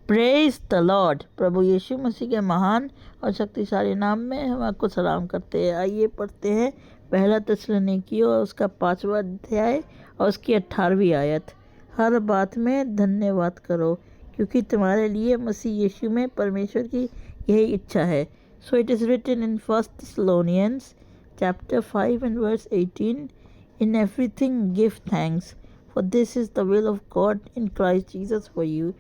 Praise the Lord. प्रभु यीशु मसीह के महान और शक्तिशाली नाम में हम आपको सलाम करते हैं। आइए पढ़ते हैं पहला थिस्सलुनीकियों और उसका 5वां अध्याय और उसकी 18वीं आयत। हर बात में धन्यवाद करो, क्योंकि तुम्हारे लिए मसीह यीशु में परमेश्वर की यही इच्छा है। So it is written in 1 Thessalonians chapter 5 and verse 18, in everything give thanks, for this is the will of God in Christ Jesus for you।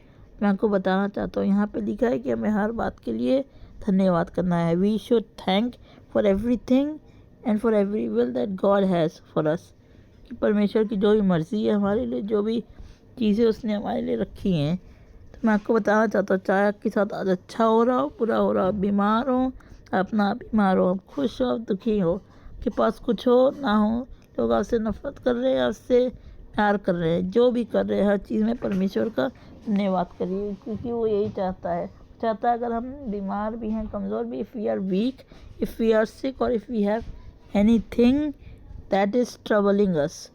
मैं आपको बताना चाहता हूँ, यहाँ पे लिखा है कि हमें हर बात के लिए धन्यवाद करना है। We should thank for everything and for every will that God has for us. कि परमेश्वर की जो भी मर्ज़ी है हमारे लिए, जो भी चीज़ें उसने हमारे लिए रखी हैं। तो मैं आपको बताना चाहता हूँ, चाहे आपके साथ आज अच्छा हो रहा हो, बुरा हो रहा हो, बीमार हो, अपना बीमार हो, खुश हो, दुखी हो, के पास कुछ हो ना हो, लोग आपसे नफरत कर रहे हैं, आपसे प्यार कर रहे हैं, जो भी कर रहे हैं, हर चीज़ में परमेश्वर का धन्यवाद करिए, क्योंकि वो यही चाहता है। अगर हम बीमार भी हैं, कमज़ोर भी, if we are weak, if we are sick, और if we have anything that is troubling us,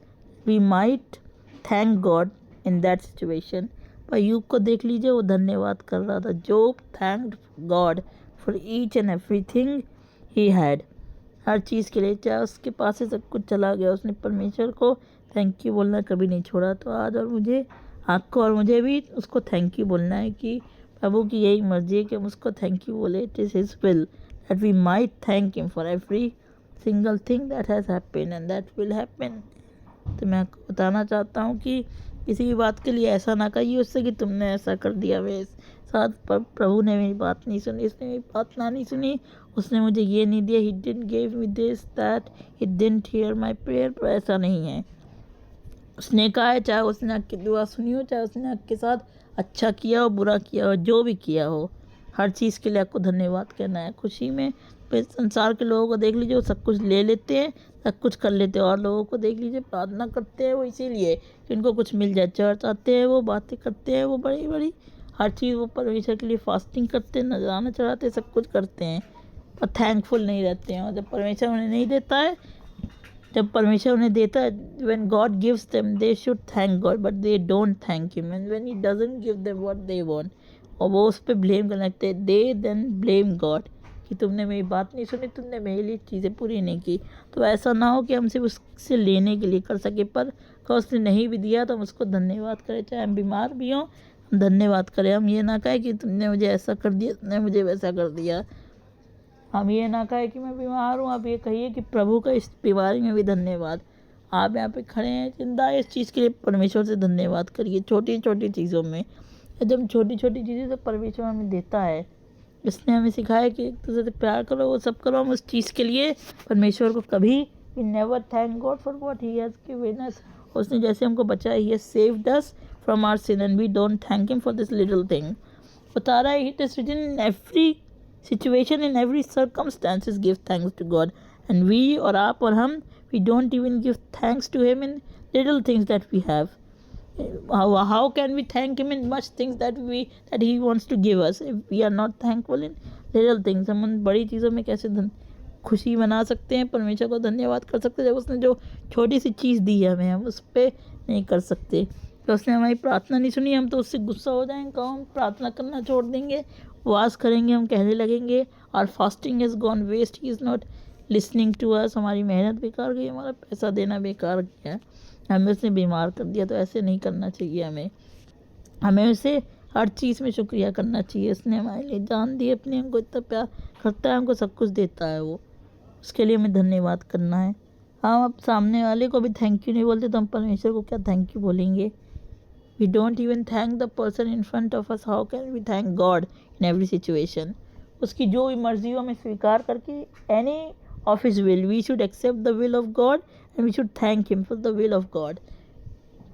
we might thank God in that situation. अय्यूब को देख लीजिए, वो धन्यवाद कर रहा था। Job thanked God for each and everything he had. हर चीज़ के लिए, चाहे उसके पास से सब कुछ चला गया, उसने परमेश्वर को थैंक यू बोलना कभी नहीं छोड़ा। तो आज और मुझे, आपको और मुझे भी उसको थैंक यू बोलना है, कि प्रभु की यही मर्जी है कि हम उसको थैंक यू बोले। It is his will that we might thank him for every single thing that has happened and that will happen. तो मैं आपको बताना चाहता हूँ कि किसी भी बात के लिए ऐसा ना कहिए उससे कि तुमने ऐसा कर दिया मेरे साथ, पर प्रभु ने मेरी बात नहीं सुनी, इसने मेरी बात ना नहीं सुनी, उसने मुझे ये नहीं दिया, he didn't give me this that, he didn't here my prayer. पर ऐसा नहीं है। उसने कहा है, चाहे उसने आपकी दुआ सुनी हो, चाहे उसने आपके साथ अच्छा किया हो, बुरा किया हो, जो भी किया हो, हर चीज़ के लिए आपको धन्यवाद कहना है। खुशी में संसार के लोगों को देख लीजिए, वो सब कुछ ले लेते हैं, सब कुछ कर लेते हैं, और लोगों को देख लीजिए, प्रार्थना करते हैं वो इसीलिए कि उनको कुछ मिल जाए। चर्च आते हैं, वो बातें करते हैं, वो बड़ी बड़ी हर चीज़, वो परमेश्वर के लिए फास्टिंग करते हैं, नजराना चढ़ाते हैं, सब कुछ करते हैं, पर थैंकफुल नहीं रहते हैं। और जब परमेश्वर उन्हें नहीं देता है, जब परमेश्वर उन्हें देता है, when God gives them they should thank God, but they don't thank him, and when he doesn't give them what they want, और वो उस पर ब्लेम करने लगते हैं, दे देन ब्लेम गॉड कि तुमने मेरी बात नहीं सुनी, तुमने मेरे लिए चीज़ें पूरी नहीं की। तो ऐसा ना हो कि हम सिर्फ उससे लेने के लिए कर सके, पर अगर उसने नहीं भी दिया तो हम उसको धन्यवाद करें। चाहे हम बीमार भी हों, हम धन्यवाद करें। हम ये ना कहें कि तुमने मुझे ऐसा कर दिया, तुमने मुझे वैसा कर दिया। हम ये ना कहें कि मैं बीमार हूँ, आप ये कहिए कि प्रभु का इस बीमारी में भी धन्यवाद। आप यहाँ पे खड़े हैं जिंदा, इस चीज़ के लिए परमेश्वर से धन्यवाद करिए, छोटी छोटी चीज़ों में। जब छोटी छोटी चीज़ें तो परमेश्वर हमें देता है। इसने हमें सिखाया कि एक दूसरे से प्यार करो, वो सब करो। हम उस चीज़ के लिए परमेश्वर को कभी, we never thank God for what he has given us. उसने जैसे हमको बचाया, he has saved us from our sin, and we don't thank him for this little thing. बता रहा है, it is written in every situation, in every circumstances give thanks to God. And we, और आप और हम, we don't even give thanks to him in little things that we have. How can we thank him in much things that he wants to give us, if we are not thankful in little things? हम उन बड़ी चीज़ों में कैसे खुशी मना सकते हैं, परमेश्वर को धन्यवाद कर सकते हैं, जब उसने जो छोटी सी चीज़ दी है हमें, हम उस पर नहीं कर सकते। तो उसने हमारी प्रार्थना नहीं सुनी, हम तो उससे गुस्सा हो जाएंगे, कहो हम प्रार्थना करना छोड़ देंगे, उपवास करेंगे, हम कहने लगेंगे और fasting is gone waste, he is not listening to us, हमारी मेहनत बेकार गई, हमारा पैसा देना बेकार गया, हमें उसने बीमार कर दिया। तो ऐसे नहीं करना चाहिए। हमें उसे हर चीज़ में शुक्रिया करना चाहिए। उसने हमारे लिए जान दी अपनी, हमको इतना प्यार करता है, हमको सब कुछ देता है, वो उसके लिए हमें धन्यवाद करना है। हम अब सामने वाले को भी थैंक यू नहीं बोलते, तो हम परमेश्वर को क्या थैंक यू बोलेंगे? We don't even thank the person in front of us, how can we thank God in every situation? उसकी जो भी मर्जी हो हमें स्वीकार करके, any of his will, we should accept the will of God and we should thank him for the will of God.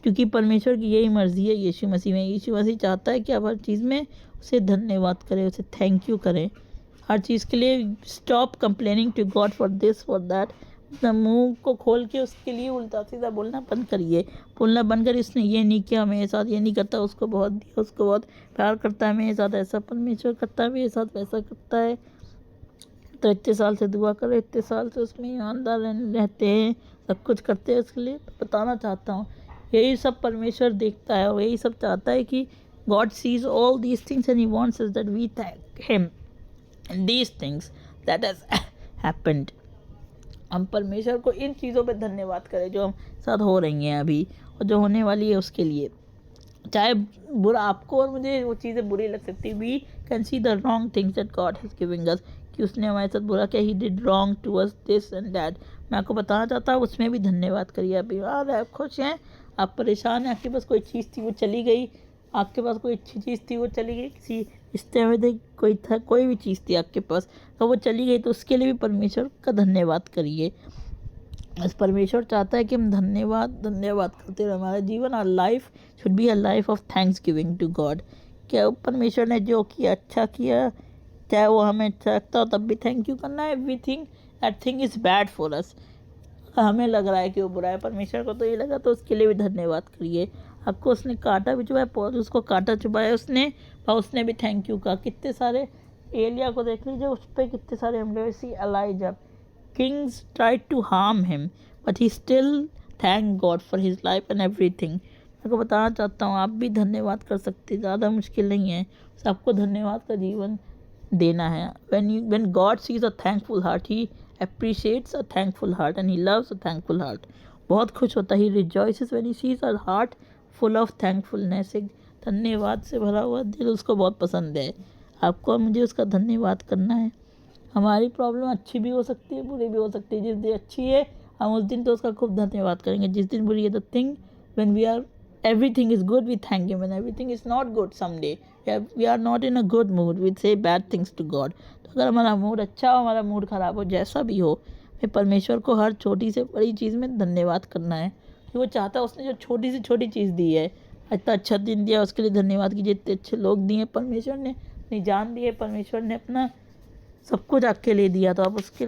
क्योंकि परमेश्वर की यही मर्जी है यीशु मसीह में। यीशु मसीह चाहता है कि आप हर चीज़ में उसे धन्यवाद करें, उसे थैंक यू करें हर चीज़ के लिए। Stop complaining to God for this for that. अपना मुंह को खोल के उसके लिए उल्टा सीधा बोलना बंद करिए। बोलना बंद करिए, उसने ये नहीं किया मेरे साथ, ये नहीं करता, उसको बहुत दिया, उसको बहुत प्यार करता है मेरे साथ, ऐसा परमेश्वर करता है मेरे साथ, वैसा करता है। तो इतने साल से दुआ करे, इतने साल से उसमें ईमानदार रहते हैं, सब कुछ करते हैं उसके लिए। तो बताना चाहता हूँ, यही सब परमेश्वर देखता है और यही सब चाहता है कि God sees all these things and He wants us that we thank Him and these things that has happened. हम परमेश्वर को इन चीज़ों पे धन्यवाद करें जो हम साथ हो रही हैं अभी और जो होने वाली है उसके लिए। चाहे बुरा आपको और मुझे वो चीज़ें बुरी लग सकती, we can see the wrong things that God has giving us, कि उसने हमारे साथ बुरा किया, he did wrong to us this and that. मैं आपको बताना चाहता हूँ उसमें भी धन्यवाद करिए। अभी आप खुश हैं, आप परेशान हैं, आपके पास कोई चीज़ थी वो चली गई, आपके पास कोई अच्छी चीज़ थी वो चली गई, किसी रिश्ते में थे कोई था, कोई भी चीज़ थी आपके पास तो वो चली गई, तो उसके लिए भी परमेश्वर का धन्यवाद करिए। बस परमेश्वर चाहता है कि हम धन्यवाद करते रहे। हमारा जीवन, our life should be a life of thanks giving to God. क्या परमेश्वर ने जो किया अच्छा किया, चाहे वो हमें अच्छा लगता हो तब भी थैंक यू करना है। Everything that thing is bad for us, हमें लग रहा है कि वो बुरा है, परमेश्वर को तो ये लगा, तो उसके लिए भी धन्यवाद करिए। आपको उसने कांटा भी चुभाया, पौलुस को कांटा चुभाया उसने, और उसने भी थैंक यू कहा। कितने सारे, एलिया को देख लीजिए, उस पर कितने सारे हमले। सी ELISA, kings tried to harm him but he still thanked God for his life and everything। मैं को बताना चाहता हूँ आप भी धन्यवाद कर सकते हैं, ज़्यादा मुश्किल नहीं है, सबको धन्यवाद का जीवन देना है। when God sees a thankful heart he appreciates a thankful heart and he loves a thankful heart। बहुत खुश होता है, he rejoices when he sees a heart full of thankfulness। एक धन्यवाद से भरा हुआ दिल उसको बहुत पसंद है। आपको और मुझे उसका धन्यवाद करना है। हमारी प्रॉब्लम अच्छी भी हो सकती है, बुरी भी हो सकती है। जिस दिन अच्छी है हम उस दिन तो उसका खूब धन्यवाद करेंगे, जिस दिन बुरी है the thing when we are everything is good we thank him, when everything is not good someday we are not in a good mood we say bad things to God. तो अगर हमारा मूड अच्छा हो, हमारा mood ख़राब हो, जैसा भी हो, हमें परमेश्वर को हर छोटी से बड़ी चीज़ में धन्यवाद करना है कि वो चाहता है। उसने जो छोटी से छोटी चीज़ दी है, इतना अच्छा दिन दिया, उसके लिए धन्यवाद कीजिए। इतने अच्छे लोग दिए परमेश्वर ने, अपनी जान दी है परमेश्वर ने, अपना सब कुछ आपके लिए दिया, तो आप उसके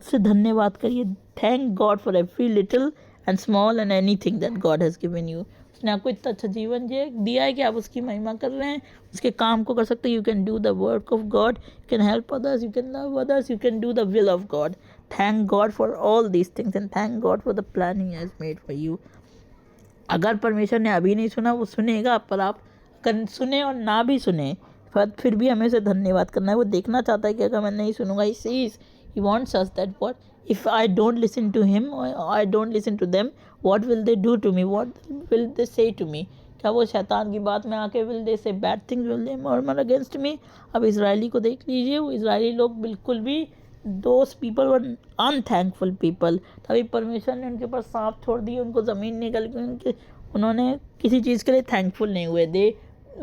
से धन्यवाद करिए। Thank God for every little and small and any thing that God has given you. उसने आपको इतना अच्छा जीवन दिया है कि आप उसकी महिमा कर रहे हैं, उसके काम को कर सकते हैं। You can do the work of God, you can help others, you can love others, you can do the will of God. Thank God for all these things and thank God for the plan he has made for you. अगर परमेश्वर ने अभी नहीं सुना, वो सुनेगा, पर आप सुने और ना भी सुने, पर फिर भी हमें से धन्यवाद करना है। वो देखना चाहता है कि अगर मैं नहीं सुनूंगा, he sees, he wants us that what if I don't listen to him और I don't listen to them, what will they do to me, what will they say to मी। क्या वो शैतान की बात में आके विल दे से bad things, will they murmur against me. अब इजरायली को देख लीजिए, वो इजरायली लोग बिल्कुल भी, दोस पीपल वर अनथैंकफुल पीपल। तभी परमेश्वर ने उनके ऊपर सांप छोड़ दिए, उनको ज़मीन निकल गई, उन्होंने किसी चीज़ के लिए थैंकफुल नहीं हुए। दे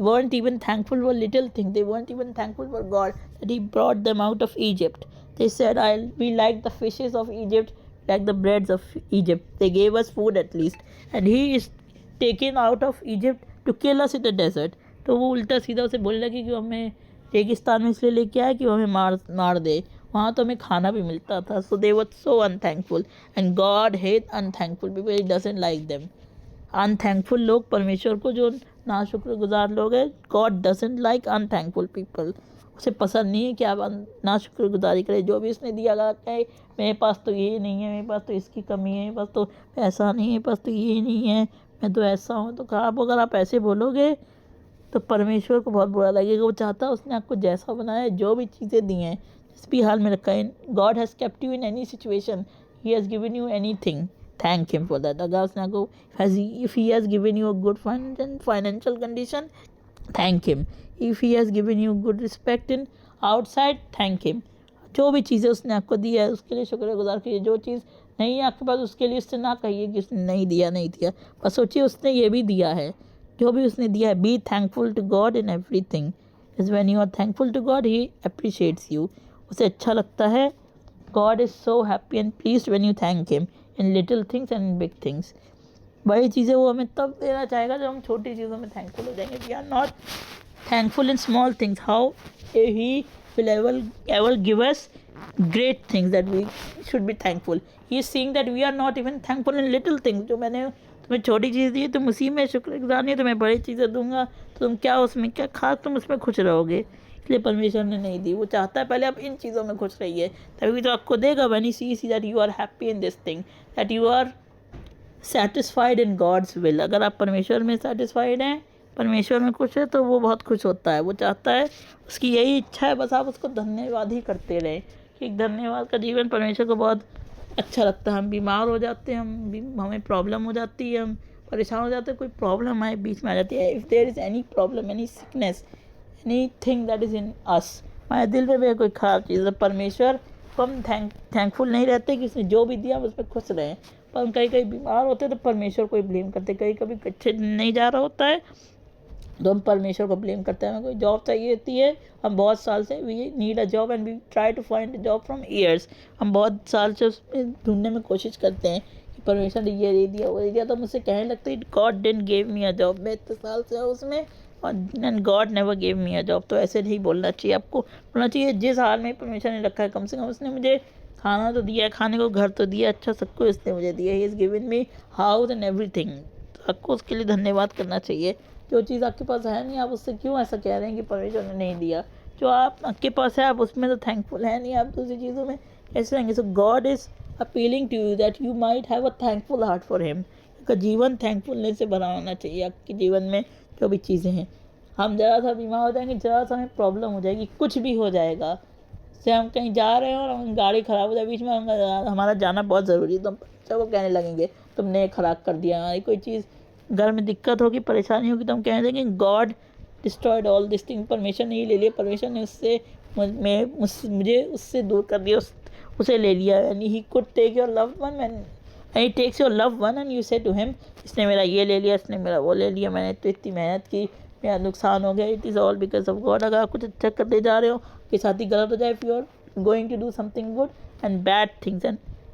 weren't even thankful for little things. They weren't even thankful for God that He brought them out of Egypt. They said, we like the fishes of Egypt, like the breads of Egypt. They gave us food at least. And He is taken out of Egypt to kill us in the desert. तो वो उल्टा सीधा उसे बोलने लगी कि हमें रेगिस्तान में इसलिए लेके आया कि वो हमें मार दे, वहाँ तो हमें खाना भी मिलता था। So they were so unthankful. And God hates unthankful people. He doesn't like them. अनथैंकफुल लोग, परमेश्वर को जो नाशुक्रगुजार लोग हैं, गॉड डजंट लाइक अनथैंकफुल पीपल। उसे पसंद नहीं है कि आप नाशुक्रगुजारी करें। जो भी उसने दिया, अगर कहे मेरे पास तो ये नहीं है, मेरे पास तो इसकी कमी है, मेरे पास तो पैसा नहीं है, मेरे पास तो ये नहीं है, मैं तो ऐसा हूँ, तो कहा अगर आप ऐसे बोलोगे तो परमेश्वर को बहुत बुरा लगेगा। वो चाहता है, उसने आपको जैसा बनाया है, जो भी चीज़ें दी हैं, जिस भी हाल में रखा है, God has kept you in any situation, he has given you any thing, thank him for that। अगर उसने आपको if he has given you a good financial condition, thank him। if he has given you good respect in outside, thank him। जो भी चीज़ें उसने आपको दी है उसके लिए शुक्रगुजार कीजिए। जो चीज़ नहीं है आपके पास, उसके लिए उससे ना कहिए कि उसने नहीं दिया, बस सोचिए उसने ये भी दिया है। जो भी उसने दिया है, be thankful to God in everything. Is when you are thankful to God, he appreciates you, उसे अच्छा लगता है। God is so happy and pleased when you thank him in little things and in big things. बड़ी चीज़ें वो हमें तब देना चाहेगा जब हम छोटी चीज़ों में थैंकफुल हो जाएंगे। We are not thankful in small things, how he will ever give us great things that we should be thankful। he is saying that we are not even thankful in little things। जो मैंने तुम्हें छोटी चीज़ दी है, तुम उसी में शुक्रगुजार नहीं, तुम्हें बड़ी चीज़ें दूंगा तो तुम क्या उसमें क्या खास तुम उसमें खुश रहोगे। इसलिए परमेश्वर ने नहीं दी। वो चाहता है पहले आप इन चीज़ों में खुश रहिए, तभी तो आपको देगा। when he sees that you are happy in this thing, that you are satisfied in God's will। अगर आप परमेश्वर में सेटिस्फाइड हैं परमेश्वर में खुश है तो वो बहुत खुश होता है, वो चाहता है, उसकी यही इच्छा है, बस आप उसको धन्यवाद ही करते रहें कि धन्यवाद का जीवन परमेश्वर को बहुत अच्छा लगता है। हम बीमार हो जाते हैं, हमें प्रॉब्लम हो जाती है, हम परेशान हो जाते हैं, कोई प्रॉब्लम हमारे बीच में आ जाती है, if there is any problem, any sickness, any thing that is in us, हमारे दिल में भी कोई ख़राब चीज़ है, परमेश्वर को हम थैंकफुल नहीं रहते कि उसने जो भी दिया उस पर खुश रहें। पर हम कहीं कहीं बीमार होते हैं तो परमेश्वर को ही ब्लेम करते, कहीं कभी अच्छे नहीं जा रहा होता है तो हम परमेश्वर को ब्लेम करते हैं। हमें कोई जॉब चाहिए होती है, हम बहुत साल से we need a job and we try to find a job from years, हम बहुत साल से उसमें ढूंढने में कोशिश करते हैं कि परमेश्वर ने ये दे दिया वो दे दिया, तो मुझसे कहने लगते हैं God didn't give me a job, मैं इतने साल से उसमें and God never give me a job. तो ऐसे नहीं बोलना चाहिए, आपको बोलना चाहिए जिस हाल में परमेश्वर ने रखा है कम से कम उसने मुझे खाना तो दिया है, खाने को घर तो दिया, अच्छा सब कुछ उसने मुझे दिया, he is given me house and everything. तो आपको उसके लिए धन्यवाद करना चाहिए। जो चीज़ आपके पास है नहीं, आप उससे क्यों ऐसा कह रहे हैं कि परमेश्वर ने नहीं दिया? जो आपके पास है आप उसमें तो थैंकफुल है नहीं, आप दूसरी चीज़ों में कैसे रहेंगे? So God is appealing to you that you might have a thankful heart for him. आपका जीवन थैंकफुलनेस से भरा होना चाहिए। आपके जीवन में जो भी चीज़ें हैं, हम ज़रा सा बीमार हो जाएंगे, ज़रा सा हमें प्रॉब्लम हो जाएगी, कुछ भी हो जाएगा, से हम कहीं जा रहे हैं और हम गाड़ी ख़राब हो जाए बीच में, हमारा जाना बहुत ज़रूरी है, तो हम सबको कहने लगेंगे तुमने ख़राब कर दिया। हमारी कोई चीज़ घर में दिक्कत होगी, परेशानी होगी, तो हम कह देंगे God destroyed all this thing, परमेश्वर ने ही ले लिया, परमेश्वर ने उससे मुझे उससे दूर कर दिया, उसे ले लिया। And he could take your love one and he takes your love one and you say to him, इसने मेरा ये ले लिया, इसने मेरा वो ले लिया, मैंने तो इतनी मेहनत की, मेरा नुकसान हो गया, it is all because of God. अगर आप कुछ अच्छा करते जा रहे हो, आपके साथ ही गलत हो जाए, if you are going to do something good and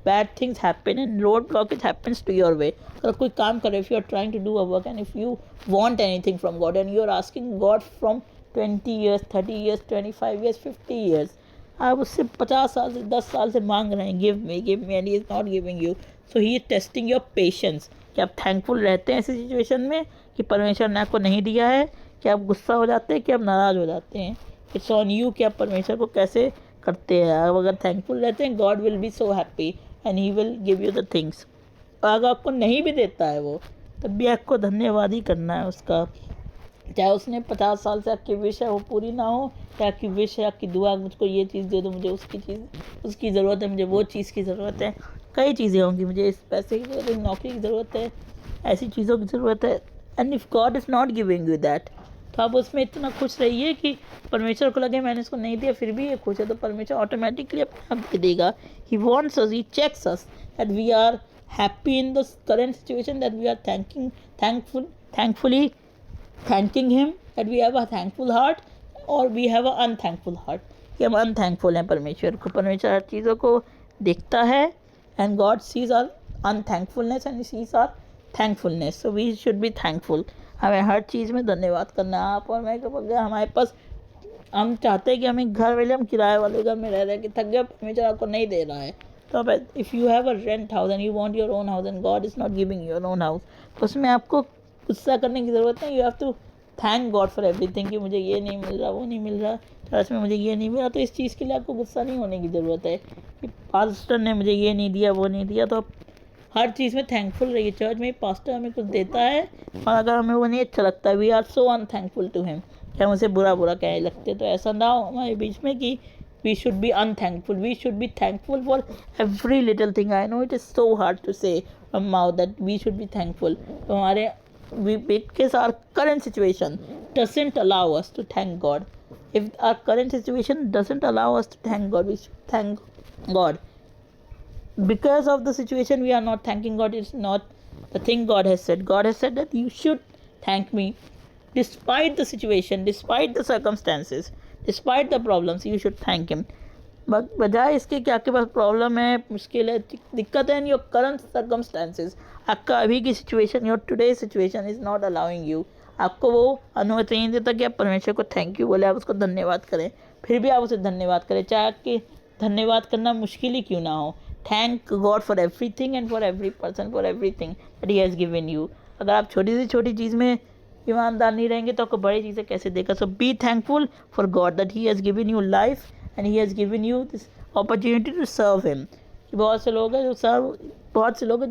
bad things happen and road blockage happens to your way, अगर कोई काम करे, if you are trying to do a work and if you want anything from God and you are asking God from 20 years 30 years 25 years 50 years, आप उससे 50 साल से 10 साल से मांग रहे हैं give me and he is not giving you, so he is testing your patience। कि आप थैंकफुल रहते हैं ऐसी सिचुएशन में कि परमेश्वर ने आपको नहीं दिया है, कि आप गुस्सा हो जाते हैं, कि आप नाराज़ हो जाते हैं, इट्स ऑन यू कि आप परमेश्वर को कैसे करते हैं। आप अगर थैंकफुल रहते हैं, God will be so happy and he will give you the things. अगर आपको नहीं भी देता है वो, तब भी आपको धन्यवाद ही करना है उसका, चाहे उसने 50 साल से आपकी विश है वो पूरी ना हो, चाहे आपकी विश है, आपकी दुआ, मुझको ये चीज़ दे दो, मुझे उसकी ज़रूरत है, मुझे वो चीज़ की ज़रूरत है, कई चीज़ें होंगी, मुझे इस पैसे की ज़रूरत है, नौकरी की ज़रूरत है, ऐसी चीज़ों की ज़रूरत है। And if God is not giving you that, तो आप उसमें इतना खुश रहिए कि परमेश्वर को लगे मैंने इसको नहीं दिया फिर भी ये खुश है, तो परमेश्वर ऑटोमेटिकली अपने आप दे देगा। He wants us, he checks us that we are happy in the current situation, that we are thankfully thanking him, that we have a thankful heart or we have a unthankful heart, कि हम अनथैंकफुल हैं परमेश्वर को। परमेश्वर हर चीज़ों को देखता है and God sees our unthankfulness and sees our thankfulness, so we should be thankful. हमें हर चीज़ में धन्यवाद करना है। आप और मैं अगर हमारे पास, हम चाहते हैं कि हमें घर वाले, हम किराए वाले घर में रह रहे हैं कि थक गए, परमेश्वर आपको नहीं दे रहा है, तो अब if you have a rent house and you want your own house and God is not giving your own house, तो उसमें आपको गुस्सा करने की ज़रूरत नहीं। You have to thank God for everything, कि मुझे ये नहीं मिल रहा, वो नहीं मिल रहा, चर्च में मुझे ये नहीं मिला, तो इस चीज़ के लिए आपको गुस्सा नहीं होने की ज़रूरत है कि पास्टर ने मुझे ये नहीं दिया, वो नहीं दिया। तो आप हर चीज़ में थैंकफुल रहिए। चर्च में पास्टर हमें कुछ देता है और अगर हमें वो नहीं अच्छा लगता है, we are so unthankful to him, कि हम उसे बुरा कहने लगते, तो ऐसा ना हो हमारे बीच में कि we should be unthankful, we should be thankful for every little thing। I know it is so hard to say from mouth that we should be thankful, तो हमारे because our current situation doesn't allow us to thank God, if our current situation doesn't allow us to thank God, we should thank God। Because of the situation we are not thanking God, it's not the thing God has said. God has said that you should thank me despite the situation, despite the circumstances, despite the problems, you should thank him। बजाय इसके कि आपके पास problem है, मुश्किल है, दिक्कत है, in your current circumstances, आपका अभी की situation, your today situation is not allowing you, आपको वो अनुमति नहीं देता कि आप परमेश्वर को थैंक यू बोले, आप उसको धन्यवाद करें, फिर भी आप उसे धन्यवाद करें, चाहे आपके धन्यवाद करना मुश्किल ही क्यों ना हो। Thank God for everything and for every person for everything that he has given you. अगर आप छोटी से छोटी चीज़ में ईमानदार नहीं रहेंगे तो आपको बड़ी चीज़ें कैसे देगा। So be thankful for God that he has given you life and he has given you this opportunity to serve him. बहुत से लोग हैं जो बहुत से लोग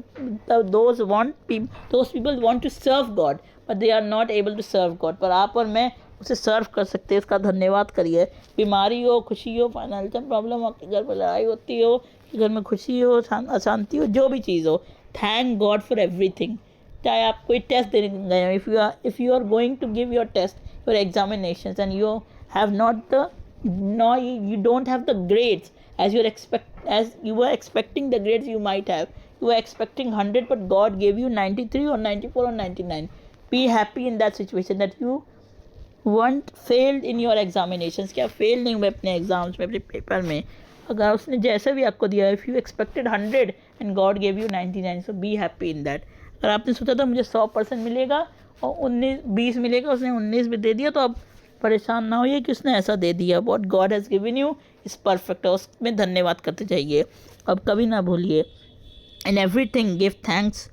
those people want to serve God, but they are not able to serve God. पर आप और मैं उसे सर्व कर सकते हैं, इसका धन्यवाद करिए। बीमारी हो, खुशी हो, फाइनेंशियल प्रॉब्लम हो, आपके घर में लड़ाई होती हो, कि घर में खुशी हो, अशांति हो, जो भी चीज़ हो, थैंक गॉड फॉर एवरीथिंग। चाहे आप कोई टेस्ट देने गए हो, if you are going to give your test, your examinations, and you have not the you don't have the grades as you were expecting the grades you might have. You were expecting 100 but God gave you 93 or 94 or 99. Be happy in that situation that you weren't failed in your examinations, कि आप fail नहीं हुए अपने exams में, अपने paper में। अगर उसने जैसे भी आपको दिया, if you expected 100 and God gave you 99, so be happy in that. अगर आपने सोचा था मुझे 100% मिलेगा और 20 मिलेगा, उसने 19 भी दे दिया, तो अब परेशान ना होइए कि उसने ऐसा दे दिया। What God has given you is perfect, उसमें धन्यवाद करते जाइए। अब कभी ना भूलिए, in everything give thanks,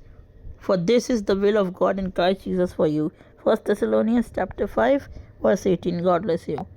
for this is the will of God in Christ Jesus for you. 1 Thessalonians chapter 5 verse 18. God bless you.